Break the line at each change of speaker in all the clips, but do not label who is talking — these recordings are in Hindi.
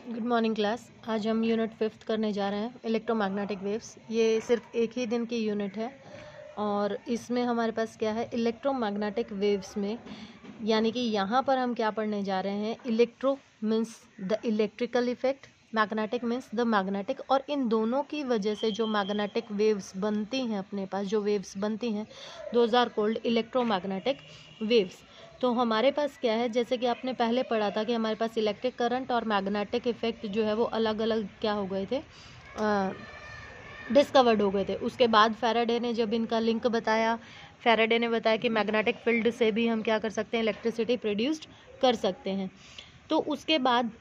Good morning class. आज हम यूनिट 5th करने जा रहे हैं, इलेक्ट्रोमैग्नेटिक वेव्स। ये सिर्फ एक ही दिन की यूनिट है और इसमें हमारे पास क्या है, इलेक्ट्रोमैग्नेटिक वेव्स में, यानी कि यहाँ पर हम क्या पढ़ने जा रहे हैं, electro means the electrical effect, magnetic means the magnetic, और इन दोनों की वजह से जो मैग्नेटिक वेव्स बनती हैं, अपने पास जो वेव्स बनती हैं, those are called electromagnetic waves. तो हमारे पास क्या है, जैसे कि आपने पहले पढ़ा था कि हमारे पास इलेक्ट्रिक करंट और मैग्नेटिक इफेक्ट जो है वो अलग अलग क्या हो गए थे, डिस्कवर्ड हो गए थे। उसके बाद फैराडे ने जब इनका लिंक बताया, फैराडे ने बताया कि मैग्नेटिक फील्ड से भी हम क्या कर सकते हैं, इलेक्ट्रिसिटी प्रोड्यूस्ड कर सकते हैं। तो उसके बाद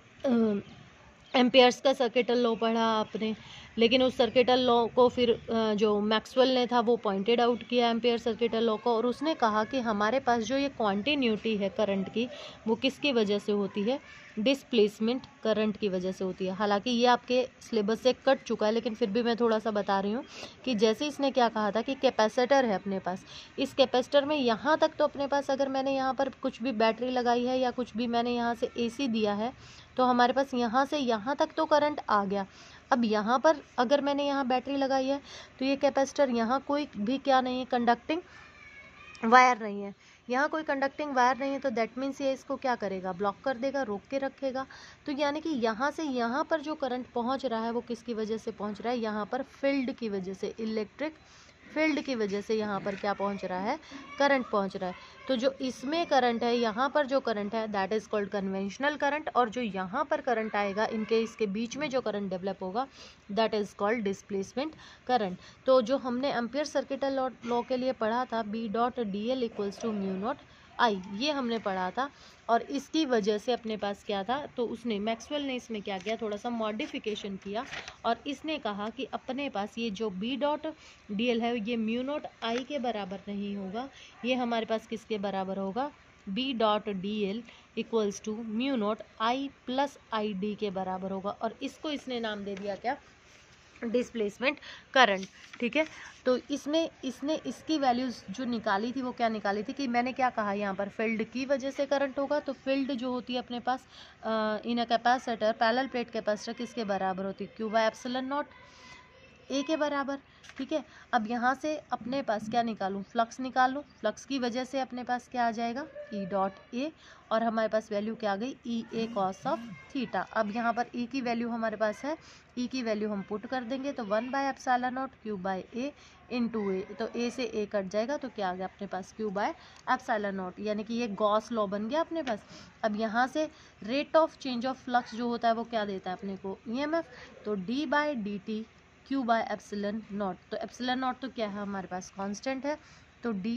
एम्पियर्स का सर्किटल लॉ पढ़ा आपने, लेकिन उस सर्किटल लॉ को फिर जो मैक्सवेल ने था वो पॉइंटेड आउट किया एम्पियर सर्किटल लॉ को, और उसने कहा कि हमारे पास जो ये क्वांटिन्यूटी है करंट की, वो किसकी वजह से होती है, डिस्प्लेसमेंट करंट की वजह से होती है। हालांकि ये आपके सिलेबस से कट चुका है, लेकिन फिर भी मैं थोड़ा सा बता रही हूँ कि जैसे इसने क्या कहा था कि कैपेसिटर है अपने पास, इस कैपेसिटर में यहाँ तक तो अपने पास अगर मैंने यहाँ पर कुछ भी बैटरी लगाई है या कुछ भी मैंने यहाँ से AC दिया है, तो हमारे पास यहाँ से यहाँ तक तो करंट आ गया। अब यहाँ पर अगर मैंने यहाँ बैटरी लगाई है तो ये कैपेसिटर, यहाँ कोई भी क्या नहीं है, कंडक्टिंग वायर नहीं है, यहाँ कोई कंडक्टिंग वायर नहीं है, तो दैट मीन्स ये इसको क्या करेगा, ब्लॉक कर देगा, रोक के रखेगा। तो यानी कि यहाँ से यहाँ पर जो करंट पहुँच रहा है वो किसकी वजह से पहुँच रहा है, यहाँ पर फील्ड की वजह से, इलेक्ट्रिक फील्ड की वजह से यहाँ पर क्या पहुँच रहा है, करंट पहुँच रहा है। तो जो इसमें करंट है, यहाँ पर जो करंट है, that is called conventional current, और जो यहाँ पर करंट आएगा, इनके इसके बीच में जो करंट डेवलप होगा, that is called displacement current. तो जो हमने एम्पियर सर्किटल लॉ के लिए पढ़ा था, B.dl equals to mu not I, ये हमने पढ़ा था, और इसकी वजह से अपने पास क्या था, तो उसने मैक्सवेल ने इसमें क्या किया, थोड़ा सा मॉडिफिकेशन किया, और इसने कहा कि अपने पास ये जो B.dl है, ये म्यू नॉट I के बराबर नहीं होगा, ये हमारे पास किसके बराबर होगा, B.dl equals to mu not I plus ID के बराबर होगा, और इसको इसने नाम दे दिया क्या, डिस्प्लेसमेंट करंट। ठीक है, तो इसने इसकी वैल्यूज जो निकाली थी वो क्या निकाली थी, कि मैंने क्या कहा, यहाँ पर फील्ड की वजह से करंट होगा, तो फील्ड जो होती है अपने पास in a capacitor, parallel plate capacitor, किसके बराबर होती है, Q by epsilon naught, A के बराबर। ठीक है, अब यहाँ से अपने पास क्या निकालूं, फ्लक्स निकाल लूँ, फ्लक्स की वजह से अपने पास क्या आ जाएगा, E.A, और हमारे पास वैल्यू क्या आ गई, EA कॉस ऑफ थीटा। अब यहाँ पर E की वैल्यू हमारे पास है, E की वैल्यू हम पुट कर देंगे, तो 1 by epsilon not Q by A into A, तो A से A कट जाएगा, तो क्या आ गया अपने पास, Q बाय एप्सिलॉन नॉट, यानी कि ये गॉस लॉ बन गया अपने पास। अब यहाँ से rate of change of flux जो होता है वो क्या देता है अपने को, EMF, तो D by dt Q by epsilon not, तो एप्सिलॉन नॉट तो क्या है हमारे पास, कांस्टेंट है, तो d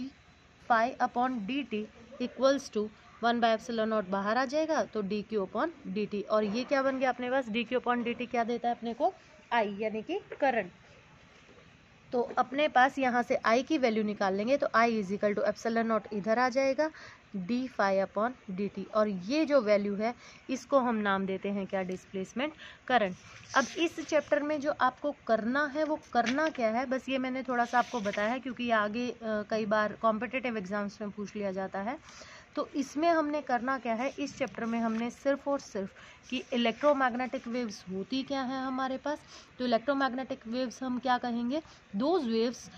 phi upon dt equals to 1 by epsilon not बाहर आ जाएगा, तो dq अपॉन dt, और ये क्या बन गया अपने पास, dq अपॉन dt क्या देता है अपने को, I, यानी कि करंट। तो अपने पास यहाँ से I की वैल्यू निकाल लेंगे, तो I is equal to epsilon naught इधर आ जाएगा, d फाई अपॉन dt, और ये जो वैल्यू है इसको हम नाम देते हैं क्या, डिस्प्लेसमेंट करंट। अब इस चैप्टर में जो आपको करना है वो करना क्या है, बस ये मैंने थोड़ा सा आपको बताया है, क्योंकि आगे कई बार कॉम्पिटिटिव एग्जाम्स में पूछ लिया जाता है। तो इसमें हमने करना क्या है, इस चैप्टर में हमने सिर्फ और सिर्फ कि इलेक्ट्रोमैग्नेटिक वेव्स होती क्या है हमारे पास, तो इलेक्ट्रोमैग्नेटिक वेव्स हम क्या कहेंगे, those waves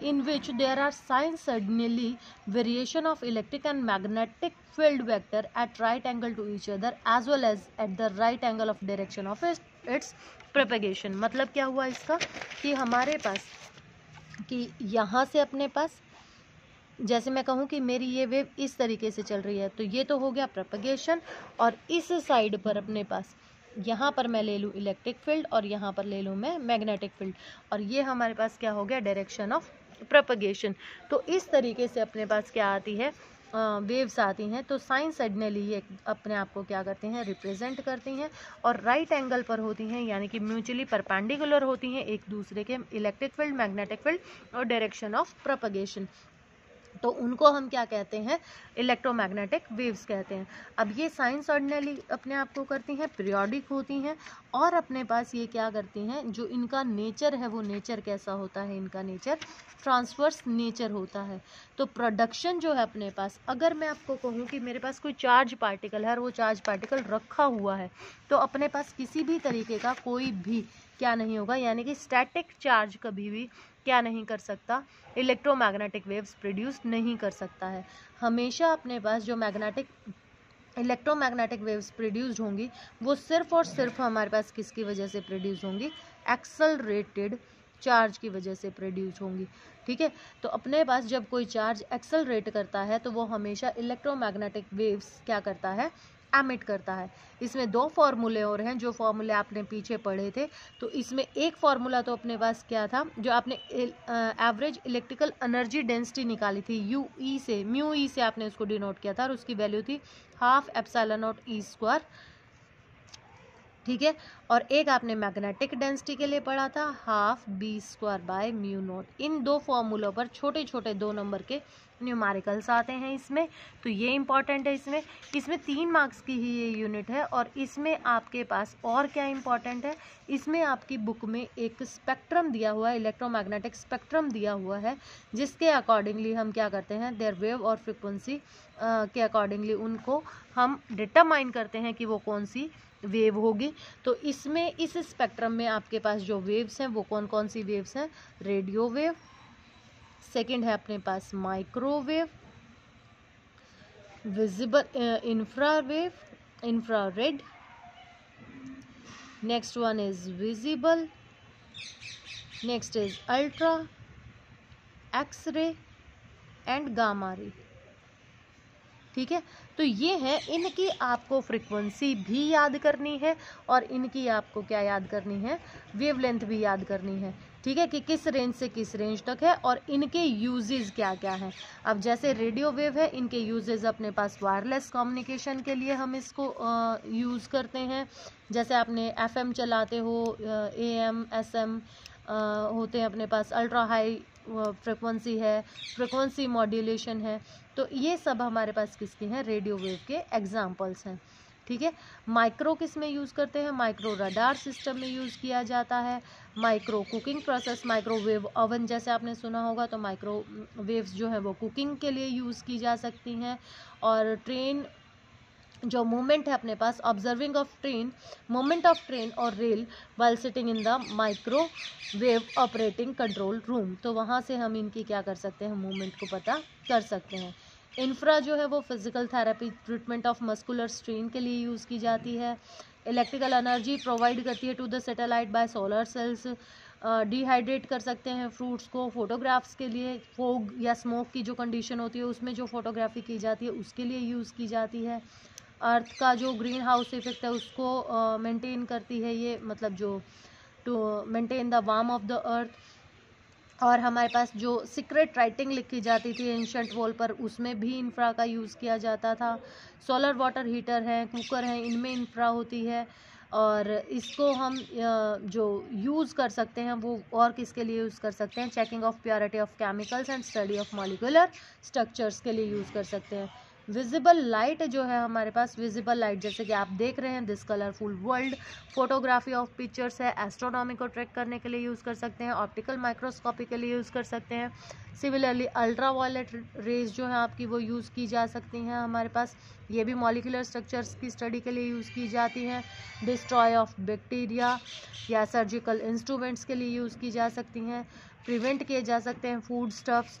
in which there are signs suddenly variation of electric and magnetic field vector at right angle to each other as well as at the right angle of direction of its propagation। मतलब क्या हुआ इसका, कि हमारे पास कि यहाँ से अपने पास, जैसे मैं कहूँ कि मेरी ये वेव इस तरीके से चल रही है, तो ये तो हो गया प्रोपगेशन, और इस साइड पर अपने पास यहाँ पर मैं ले लूँ इलेक्ट्रिक फील्ड और यहाँ पर ले लूँ मैं मैग्नेटिक फील्ड, और ये हमारे पास क्या हो गया, डायरेक्शन ऑफ प्रोपगेशन। तो इस तरीके से अपने पास क्या आती है, वेव्स आती हैं। तो साइन सडनली ये अपने आप को क्या करते हैं, रिप्रेजेंट करती हैं, और राइट एंगल पर होती हैं, यानी कि म्यूचुअली परपेंडिकुलर होती हैं एक दूसरे के, इलेक्ट्रिक फील्ड, मैग्नेटिक फील्ड और डायरेक्शन ऑफ प्रोपगेशन। तो उनको हम क्या कहते हैं, इलेक्ट्रोमैग्नेटिक वेव्स कहते हैं। अब ये साइंस ऑर्डिनरी अपने आप को करती हैं, पीरियोडिक होती हैं, और अपने पास ये क्या करती हैं, जो इनका नेचर है वो नेचर कैसा होता है, इनका नेचर ट्रांसवर्स नेचर होता है। तो प्रोडक्शन जो है अपने पास, अगर मैं आपको कहूँ कि मेरे पास कोई चार्ज पार्टिकल है और वो चार्ज पार्टिकल रखा हुआ है, तो अपने पास किसी भी तरीके का कोई भी क्या नहीं होगा, यानी कि स्टैटिक चार्ज कभी भी क्या नहीं कर सकता, इलेक्ट्रोमैग्नेटिक वेव्स प्रोड्यूस नहीं कर सकता है। हमेशा अपने पास जो इलेक्ट्रोमैग्नेटिक वेव्स प्रोड्यूस्ड होंगी वो सिर्फ और सिर्फ हमारे पास किसकी वजह से प्रोड्यूस होंगी, एक्सेलरेटेड चार्ज की वजह से प्रोड्यूस होंगी। ठीक है, तो अपने पास जब कोई चार्ज एक्सेलरेट करता है तो वो हमेशा इलेक्ट्रोमैग्नेटिक वेव्स क्या करता है, एमिट करता है। इसमें दो फॉर्मूले और हैं, जो फॉर्मूले आपने पीछे पढ़े थे। तो इसमें एक फॉर्मूला तो अपने पास क्या था, जो आपने एवरेज इलेक्ट्रिकल एनर्जी डेंसिटी निकाली थी, यूई से, म्यू ई से आपने उसको डिनोट किया था, और उसकी वैल्यू थी 1/2 एप्सिलॉन नॉट ई स्क्वायर। ठीक है, और एक आपने मैग्नेटिक डेंसिटी के लिए पढ़ा था 1/2 B square by mu naught. इन दो फॉर्मूलों पर छोटे छोटे 2 नंबर के न्यूमेरिकल्स आते हैं इसमें, तो ये इंपॉर्टेंट है। इसमें 3 मार्क्स की ही ये यूनिट है। और इसमें आपके पास और क्या इंपॉर्टेंट है, इसमें आपकी बुक में एक स्पेक्ट्रम दिया हुआ है, इलेक्ट्रोमैग्नेटिक स्पेक्ट्रम दिया हुआ है, जिसके अकॉर्डिंगली हम क्या करते हैं, देयर वेव और फ्रिक्वेंसी के अकॉर्डिंगली उनको हम डिटरमाइन करते हैं कि वो कौन सी वेव होगी। तो इसमें इस स्पेक्ट्रम में आपके पास जो वेव्स हैं वो कौन कौन सी वेव्स हैं, रेडियो वेव, सेकंड है अपने पास microwave, visible infrawave, infrared, next one is visible, next is ultra, X ray and gamma ray. ठीक है, तो ये है, इनकी आपको फ्रीक्वेंसी भी याद करनी है और इनकी आपको क्या याद करनी है, वेवलेंथ भी याद करनी है। ठीक है, कि किस रेंज से किस रेंज तक है और इनके यूजेस क्या क्या हैं। अब जैसे रेडियो वेव है, इनके यूजेस अपने पास वायरलेस कम्युनिकेशन के लिए हम इसको यूज़ करते हैं। जैसे आपने एफएम चलाते हो, एएम एसएम होते हैं अपने पास, अल्ट्रा हाई फ्रिक्वेंसी है, फ्रिक्वेंसी मॉड्यूलेशन है, तो ये सब हमारे पास किसके हैं, रेडियो वेव के एग्जाम्पल्स हैं। ठीक है, माइक्रो किस में यूज़ करते हैं, माइक्रो रडार सिस्टम में यूज़ किया जाता है। Micro cooking process, microwave oven जैसे आपने सुना होगा, तो माइक्रोवेव्स जो है वो कुकिंग के लिए यूज़ की जा सकती हैं। और ट्रेन जो मूवमेंट है अपने पास, observing of train, movement of train और rail while sitting in the microwave operating control room, तो वहाँ से हम इनकी क्या कर सकते हैं, मूवमेंट को पता कर सकते हैं। इंफ्रा जो है वो physical therapy, treatment of muscular strain के लिए यूज़ की जाती है। इलेक्ट्रिकल एनर्जी प्रोवाइड करती है to the satellite by solar cells. Dehydrate कर सकते हैं फ्रूट्स को, फोटोग्राफ्स के लिए, फोग या स्मोक की जो कंडीशन होती है उसमें जो फोटोग्राफी की जाती है उसके लिए यूज़ की जाती है। अर्थ का जो ग्रीन हाउस इफेक्ट है उसको मेंटेन करती है ये, मतलब जो to maintain the warm of the earth. और हमारे पास जो सीक्रेट राइटिंग लिखी जाती थी एंशंट वॉल पर, उसमें भी इंफ्रा का यूज़ किया जाता था। सोलर वाटर हीटर हैं, कुकर हैं, इनमें इंफ्रा होती है। और इसको हम जो यूज़ कर सकते हैं वो और किसके लिए यूज़ कर सकते हैं, checking of purity of chemicals and study of molecular structures के लिए यूज़ कर सकते हैं। विजिबल लाइट जो है हमारे पास, विजिबल लाइट जैसे कि आप देख रहे हैं, this colourful world, photography of pictures है, एस्ट्रोनॉमी को ट्रैक करने के लिए यूज़ कर सकते हैं, ऑप्टिकल माइक्रोस्कोपी के लिए यूज़ कर सकते हैं। सिमिलरली अल्ट्रा वायलेट रेज जो है आपकी वो यूज़ की जा सकती हैं हमारे पास, ये भी मॉलिक्यूलर स्ट्रक्चर्स की स्टडी के लिए यूज़ की जाती हैं। डिस्ट्रॉय ऑफ बैक्टीरिया या सर्जिकल इंस्ट्रूमेंट्स के लिए यूज़ की जा सकती हैं। प्रिवेंट किए जा सकते हैं फूड स्टफ्स,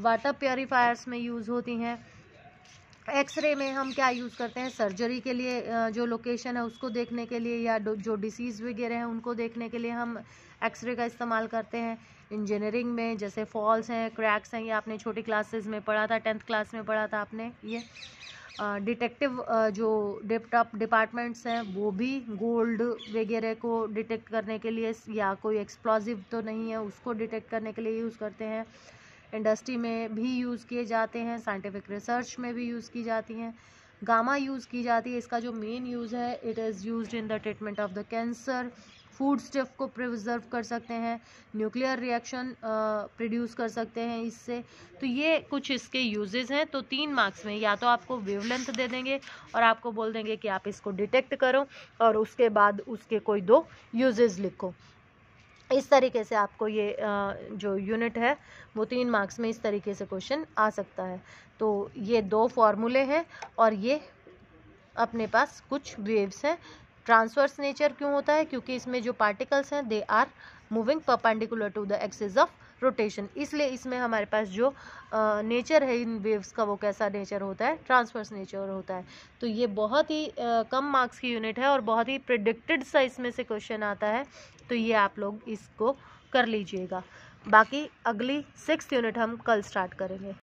वाटर प्योरीफायर्स में यूज़ होती हैं। एक्सरे में हम क्या यूज़ करते हैं, सर्जरी के लिए, जो लोकेशन है उसको देखने के लिए, या जो डिसीज़ वगैरह हैं उनको देखने के लिए हम एक्सरे का इस्तेमाल करते हैं। इंजीनियरिंग में जैसे फॉल्स हैं, क्रैक्स हैं, ये आपने छोटी क्लासेस में पढ़ा था, 10th क्लास में पढ़ा था आपने ये। डिटेक्टिव जो डिपार्टमेंट्स हैं वो भी गोल्ड वगैरह को डिटेक्ट करने के लिए, या कोई एक्सप्लोजिव तो नहीं है उसको डिटेक्ट करने के लिए यूज़ करते हैं। इंडस्ट्री में भी यूज़ किए जाते हैं, साइंटिफिक रिसर्च में भी यूज़ की जाती हैं। गामा यूज़ की जाती है, इसका जो मेन यूज़ है, it is used in the treatment of the cancer, food stuff को प्रिजर्व कर सकते हैं, न्यूक्लियर रिएक्शन प्रोड्यूस कर सकते हैं इससे। तो ये कुछ इसके यूजेस हैं। तो 3 मार्क्स में या तो आपको वेवलेंथ दे देंगे और आपको बोल देंगे कि आप इसको डिटेक्ट करो और उसके बाद उसके कोई 2 यूजेस लिखो। इस तरीके से आपको ये जो यूनिट है वो 3 मार्क्स में इस तरीके से क्वेश्चन आ सकता है। तो ये 2 फॉर्मूले हैं और ये अपने पास कुछ वेव्स हैं। ट्रांसवर्स नेचर क्यों होता है? क्योंकि इसमें जो पार्टिकल्स हैं they are moving perpendicular to the axis of rotation, इसलिए इसमें हमारे पास जो नेचर है इन वेव्स का वो कैसा नेचर होता है? ट्रांसवर्स नेचर होता है। तो ये बहुत ही कम मार्क्स की यूनिट है और बहुत ही प्रिडिक्टेड सा इसमें से क्वेश्चन आता है। तो ये आप लोग इसको कर लीजिएगा। बाकी अगली 6th यूनिट हम कल स्टार्ट करेंगे।